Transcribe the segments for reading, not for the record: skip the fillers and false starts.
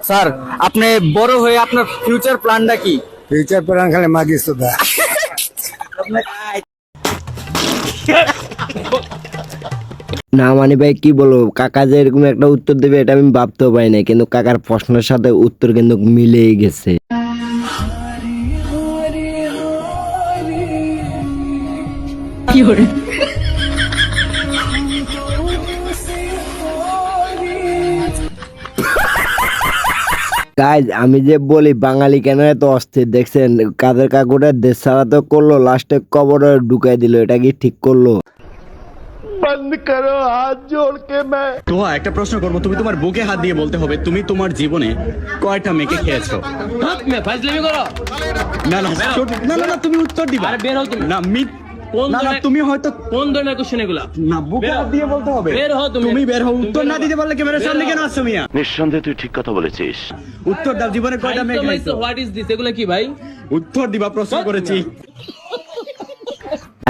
Sir, আপনি বড় হয়ে আপনার ফিউচার প্ল্যানটা কি? ফিউচার প্ল্যান খালি মাগি সুদা। না মানে ভাই কি বলবো, কাকা যে এরকম একটা উত্তর দেবে এটা আমি ভাবতেও পারি না, কিন্তু কাকার প্রশ্নের সাথে উত্তর কিন্তু মিলেই গেছে। গাইজ আমি যে বলি বাঙালি কেন এত অস্থির দেখছেন, কাদের কাকুটা দেশ ছাড়া তো করলো, লাস্টে কবরে ঢুকাই দিল, এটা কি ঠিক করলো? তো একটা প্রশ্ন করবো, তুমি তোমার বুকে হাত দিয়ে বলতে হবে তুমি তোমার জীবনে কয়টা মেয়েকে খেয়েছো? না না না না না, তুমি উত্তর দিবা। আরে বের হও তুমি। না মিথ, না না তুমি হয়তো কোন ধরনের কোশ্চেন এগুলা? না বুকে হাত দিয়ে বলতে হবে। বের হও তুমি। তুমি বের হও, উত্তর না দিতে পারলে ক্যামেরার সামনে কেন আসছো মিয়া? নিঃসন্দেহে তুই ঠিক কথা বলেছিস। উত্তর দাও, জীবনে কয়টা মেয়ে খেয়েছো? What is this? এগুলা কি ভাই? উত্তর দিবা, প্রশ্ন করেছি।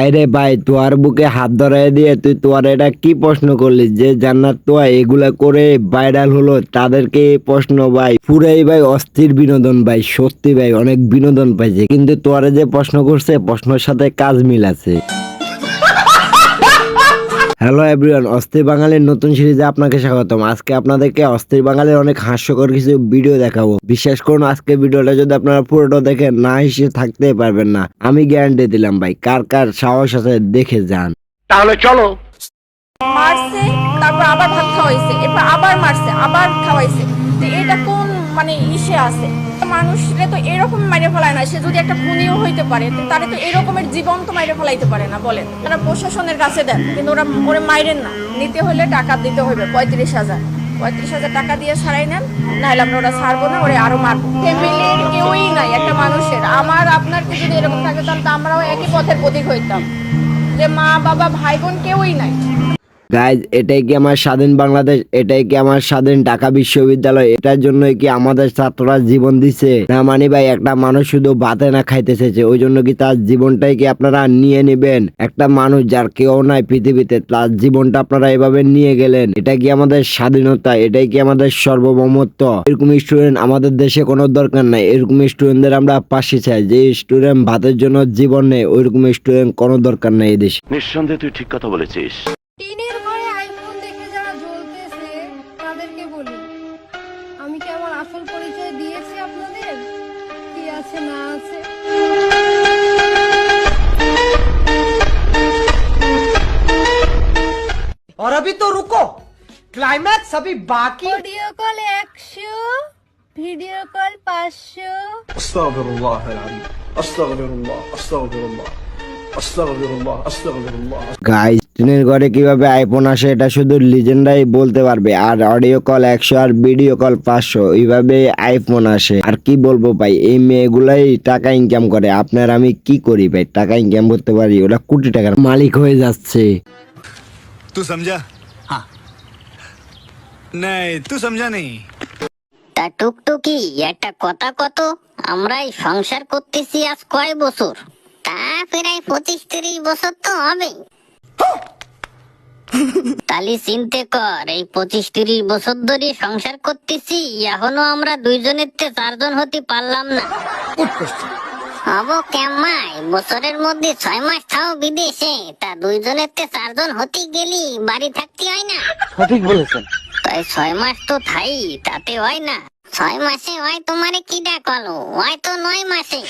আরে ভাই তোয়ার বুকে হাত ধরাই দিয়ে তুই তোয়ার এটা কি প্রশ্ন করলি? যে জান্নাত তোয়া এগুলা করে ভাইরাল হলো তাদেরকে প্রশ্ন ভাই পুরাই ভাই অস্থির বিনোদন ভাই, সত্যি ভাই অনেক বিনোদন পাইছে, কিন্তু তোয়ারে যে প্রশ্ন করছে প্রশ্নের সাথে কাজ মিল আছে। হ্যালো এভরিওয়ান, অস্থির বাঙালির নতুন সিরিজে আপনাকে স্বাগতম। আজকে আপনাদেরকে অস্থির বাঙালির অনেক হাস্যকর কিছু ভিডিও দেখাবো। বিশ্বাস করুন আজকে ভিডিওটা যদি আপনারা পুরোটা দেখেন না হেসে থাকতে পারবেন না, আমি গ্যারান্টি দিলাম ভাই। কার কার সাহস আছে দেখে যান। তাহলে চলো। মারছে, তারপর আবার ভাত খাওয়াইছে, এরপর আবার মারছে, আবার খাওয়াইছে। তো এটা কোন মানে ইসে আছে? মানুষরে তো এরকম মাইরে ফেলায় না, সে যদি একটা খুনিও হইতে পারে তো তারে তো এরকমের জীবন তো মাইরে ফেলাইতে পারে না বলেন। তারা প্রশাসনের কাছে দেন, কিন্তু ওরা মাইরেন না। নিতে হলে টাকা দিতে হবে 35,000 টাকা দিয়ে ছাড়াই নেন, নাহলে আমরা ওরা ছাড়বো না, ওরা আরো মারবো। ফ্যামিলির কেউই নাই একটা মানুষের। আমার আপনার কি যদি এরকম থাকে তাহলে তো আমরাও একই পথের প্রতীক হইতাম, যে মা বাবা ভাই বোন কেউই নাই। গাইজ এটাই কি আমার স্বাধীন বাংলাদেশ? এটাই কি আমার স্বাধীন ঢাকা বিশ্ববিদ্যালয়? এটার জন্য কি আমাদের ছাত্ররা জীবন দিছে? না মানে ভাই একটা মানুষ শুধু ভাতে না খাইতে চেয়েছে ওই জন্য কি তার জীবনটাই কি আপনারা নিয়ে নেবেন? একটা মানুষ যার কেউ নাই পৃথিবীতে, তার জীবনটা আপনারা এভাবে নিয়ে গেলেন, এটা কি আমাদের স্বাধীনতা? এটাই কি আমাদের সার্বভৌমত্ব? এরকম স্টুডেন্ট আমাদের দেশে কোনো দরকার নাই। এরকম স্টুডেন্টদের আমরা পাশে চাই। যে স্টুডেন্ট ভাতের জন্য জীবন নেই ওইরকম স্টুডেন্ট কোনো দরকার নাই এই দেশে। নিঃসন্দেহে তুই ঠিক কথা বলেছিস। টিনের ঘরে আইফোন দেখে যারা জ্বলতেছে তাদেরকে বলি, আমি কি আমার আসল পরিচয় দিয়েছি আপনাদের? কি আছে না আছে? और अभी तो रुको, क्लाइमैक्स अभी बाकी। Audio call 100, video call 500। আস্তাগফিরুল্লাহ আল-আযীম, আস্তাগফিরুল্লাহ, আস্তাগফিরুল্লাহ, আস্তাগফিরুল্লাহ, আস্তাগফিরুল্লাহ। গাইস টিনের ঘরে কিভাবে আইফোন আসে এটা শুধু লিজেন্ডাই বলতে পারবে। আর অডিও কল 100 আর ভিডিও কল 500, এইভাবে আইফোন আসে। আর কি বলবো ভাই, এই মেয়েগুলাই টাকা ইনকাম করে। আপনার আমি কি করি ভাই? টাকা ইনকাম করতে পারি, ওরা কোটি টাকার মালিক হয়ে যাচ্ছে। तू समझा? हाँ नहीं, तू समझा नहीं। তা টুকটুকি একটা কথা কত, আমরাই সংসার করতেছি আজ কয় বছর? তা প্রায় 25-30 বছর তো হবে। তালি চিনতে কর, এই 25-30 বছর ধরে সংসার করতেছি, এখনো আমরা দুইজনের তে 4 জন হতে পারলাম না। হব কেমাই, বছরের মধ্যে 6 মাস থাও বিদেশে, তা দুইজনের তে 4 জন হতে গেলি বাড়ি থাকতে হয় না? সঠিক বলেছেন। তাই 6 মাস তো থাই, তাতে হয় না? 6 মাসে হয় তোমারে কি ডাকলো, হয় তো 9 মাসে।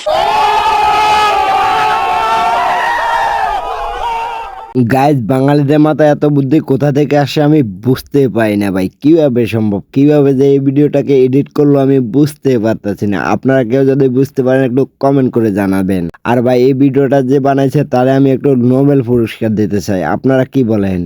গাইজ বাঙালিদের মাথায় এত বুদ্ধি কোথা থেকে আসে আমি বুঝতে পারি না ভাই। কিভাবে সম্ভব? কিভাবে যে এই ভিডিওটাকে এডিট করলো আমি বুঝতে পারতেছি না। আপনারা কেউ যদি বুঝতে পারেন একটু কমেন্ট করে জানাবেন। আর ভাই এই ভিডিওটা যে বানাইছে তারে আমি একটু নোবেল পুরস্কার দিতে চাই, আপনারা কি বলেন?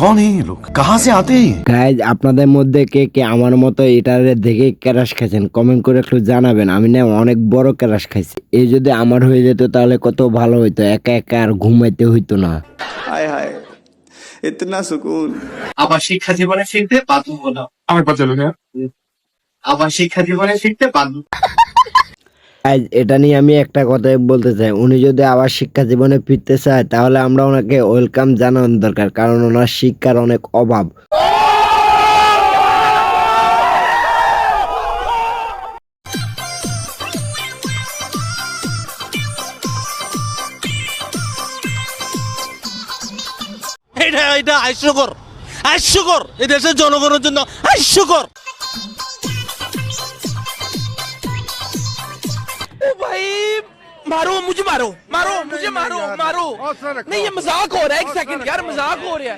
कौन है ये लोग, कहाँ से आते हैं? গাইজ আপনাদের মধ্যে কে কে আমার মতো এটারে দেখে ক্যারাশ খাইছেন কমেন্ট করে একটু জানাবেন। আমি না অনেক বড় ক্যারাশ খাইছি। এই যদি আমার হয়ে যেত তাহলে কত ভালো হইতো, একা একা আর ঘুমাইতে হইতো না। हाय हाय, इतना सुकून আবার শিক্ষা জীবনে ফিরতে বাধ্য হলাম আমার কথা আবার শিক্ষা জীবনে ফিরতে বাধ্য আজ এটা নিয়ে আমি একটা কথাই বলতে চাই, উনি যদি আবার শিক্ষা জীবনে ফিরতে চায় তাহলে আমরা ওনাকে ওয়েলকাম জানানো দরকার, কারণ ওনার শিক্ষার অনেক অভাব। এটা হাস্যকর এই দেশের জনগণের জন্য হাস্যকর। ओ भाई मारो मुझे मारो नहीं ये मजाक हो रहा है एक सेकंड यार मजाक हो रहा है।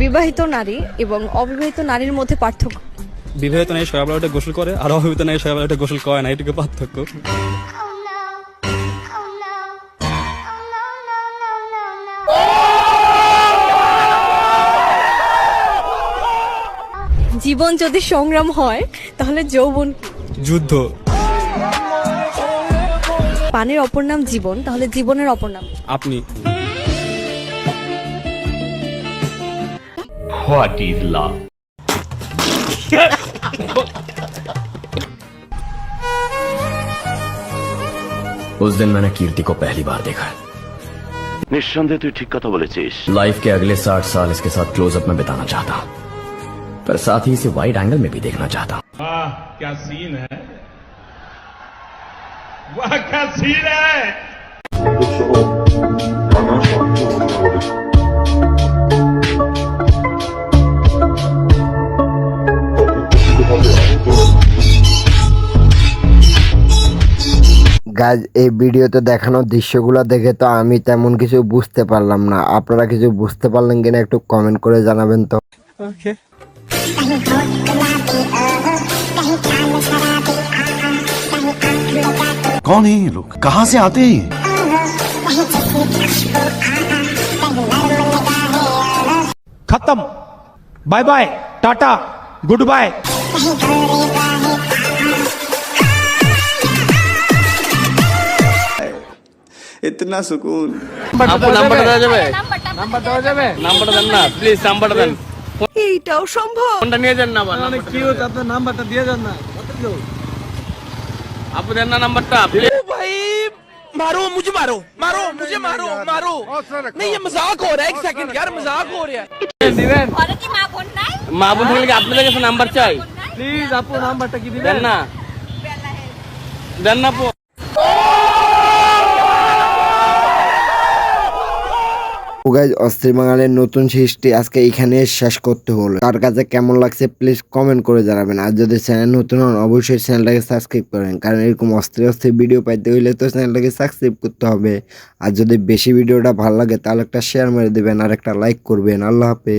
বিবাহিত নারী এবং অবিবাহিত নারীর মধ্যে পার্থক্য। বিবাহিত নারী সকালবেলা উঠে গোসল করে আর অবিবাহিত নারী সকালবেলা উঠে গোসল করে না, এটুকু পার্থক্য। জীবন যদি সংগ্রাম হয় তাহলে যৌবন যুদ্ধ। পানির অপর নাম জীবন, তাহলে জীবনের অপর নাম আপনি হোয়াট ইজ লাভ? उस दिन मैंने कीर्ति को पहली बार देखा। নিঃসন্দেহে তুই ঠিক কথা বলেছিস। लाइफ के अगले 60 साल इसके साथ क्लोजअप में बिताना चाहता हूं, पर साथ ही इसे वाइड एंगल में भी देखना चाहता हूं। क्या सीन है, वाह क्या सीन है। গাইজ এই ভিডিওতে দেখানো দৃশ্যগুলো দেখে তো আমি তেমন কিছু বুঝতে পারলাম না, আপনারা কিছু বুঝতে পারলেন কিনা একটু কমেন্ট করে জানাবেন তো। कौन है ये लोग, कहां से आते हैं? खत्म, bye bye, tata, goodbye. इतना सुकून। নাম্বারটা দেওয়া যাবে নাম্বারটা দেন না প্লিজ, নাম্বারটা দেন। এইটাও সম্ভব? ফোনটা নিয়ে যান না, আপনার নাম্বারটা দিয়ে যান না। আপু দেন না নাম্বারটা প্লিজ। ओ भाई मारो मुझे मारो नहीं ये मजाक हो रहा है एक सेकंड यार मजाक हो रहा है। দিবেন ওরা কি মা বোন নাই? মা বোন থাকলে কি আপনাদের কাছে নাম্বার চাই? প্লিজ আপু নাম্বারটা কি দিবেন? দেন না আপু। গাইজ অস্থির বাঙালির নতুন সৃষ্টি আজকে এখানে শেষ করতে হলো। তার কাছে কেমন লাগছে প্লিজ কমেন্ট করে জানাবেন। আর যদি চ্যানেল নতুন হন অবশ্যই চ্যানেলটাকে সাবস্ক্রাইব করেন, কারণ এরকম অস্থির ভিডিও পাইতে হইলে তো চ্যানেলটাকে সাবস্ক্রাইব করতে হবে। আর যদি বেশি ভিডিওটা ভালো লাগে তাহলে একটা শেয়ার মেরে দেবেন আর একটা লাইক করবেন। আল্লাহ হাফেজ।